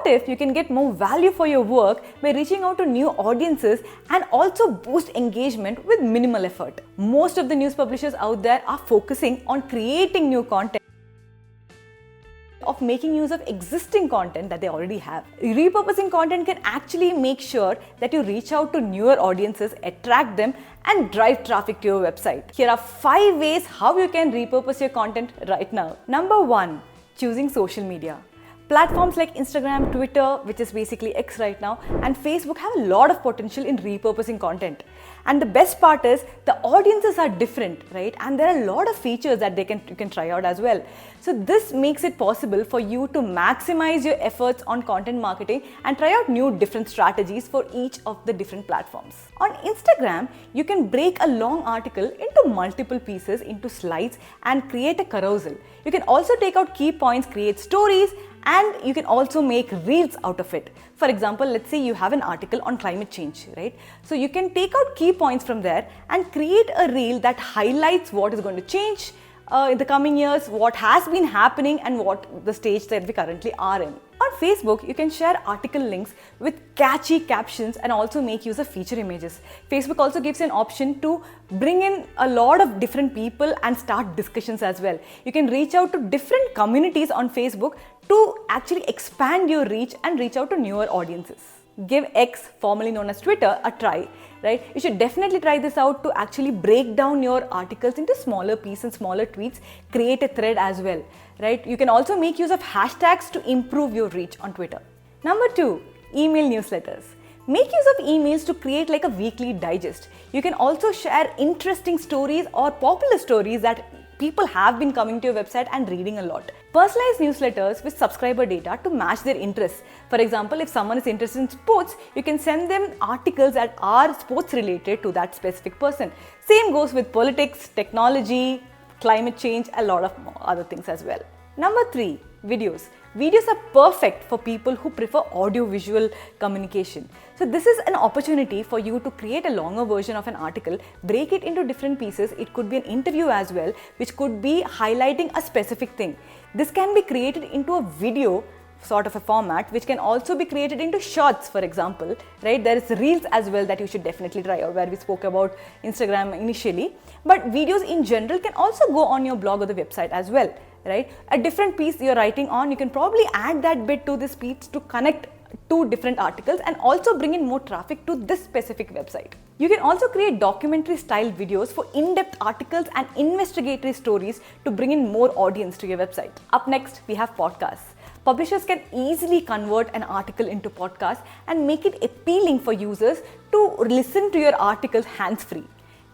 if you can get more value for your work by reaching out to new audiences and also boost engagement with minimal effort? Most of the news publishers out there are focusing on creating new content, of making use of existing content that they already have. Repurposing content can actually make sure that you reach out to newer audiences, attract them, and drive traffic to your website. Here are 5 ways how you can repurpose your content right now. Number 1, choosing social media. Platforms like Instagram, Twitter, which is basically X right now, and Facebook have a lot of potential in repurposing content. And the best part is the audiences are different, right? And there are a lot of features that you can try out as well. So this makes it possible for you to maximize your efforts on content marketing and try out new different strategies for each of the different platforms. On Instagram, you can break a long article into multiple pieces, into slides, and create a carousel. You can also take out key points, create stories, and you can also make reels out of it. For example, let's say you have an article on climate change, right? So you can take out key points from there and create a reel that highlights what is going to change in the coming years, what has been happening, and what the stage that we currently are in. On Facebook, you can share article links with catchy captions and also make use of feature images. Facebook also gives you an option to bring in a lot of different people and start discussions as well. You can reach out to different communities on Facebook to actually expand your reach and reach out to newer audiences. Give X, formerly known as Twitter, a try, right? You should definitely try this out to actually break down your articles into smaller pieces and smaller tweets, create a thread as well, right? You can also make use of hashtags to improve your reach on Twitter. Number 2, email newsletters. Make use of emails to create like a weekly digest. You can also share interesting stories or popular stories that people have been coming to your website and reading a lot. Personalize newsletters with subscriber data to match their interests. For example, if someone is interested in sports, you can send them articles that are sports related to that specific person. Same goes with politics, technology, climate change, a lot of other things as well. Number 3, videos. Videos are perfect for people who prefer audio-visual communication. So this is an opportunity for you to create a longer version of an article, break it into different pieces. It could be an interview as well, which could be highlighting a specific thing. This can be created into a video sort of a format, which can also be created into shorts, for example, right? There is reels as well that you should definitely try out, where we spoke about Instagram initially. But videos in general can also go on your blog or the website as well, right? A different piece you're writing on, you can probably add that bit to this piece to connect two different articles and also bring in more traffic to this specific website. You can also create documentary style videos for in-depth articles and investigatory stories to bring in more audience to your website. Up next, we have podcasts. Publishers can easily convert an article into podcast and make it appealing for users to listen to your articles hands-free.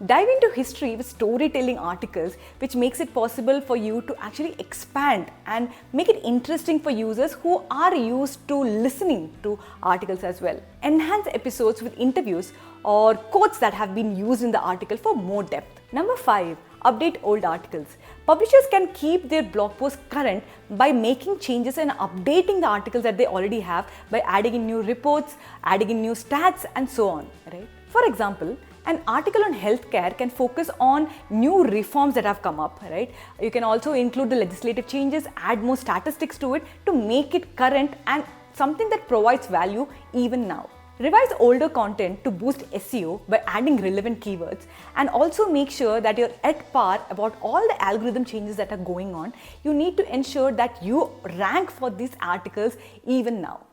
Dive into history with storytelling articles, which makes it possible for you to actually expand and make it interesting for users who are used to listening to articles as well. Enhance episodes with interviews or quotes that have been used in the article for more depth. Number 5, update old articles. Publishers can keep their blog posts current by making changes and updating the articles that they already have by adding in new reports, adding in new stats, and so on, right? For example, an article on healthcare can focus on new reforms that have come up, right? You can also include the legislative changes, add more statistics to it to make it current and something that provides value even now. Revise older content to boost SEO by adding relevant keywords, and also make sure that you're at par about all the algorithm changes that are going on. You need to ensure that you rank for these articles even now.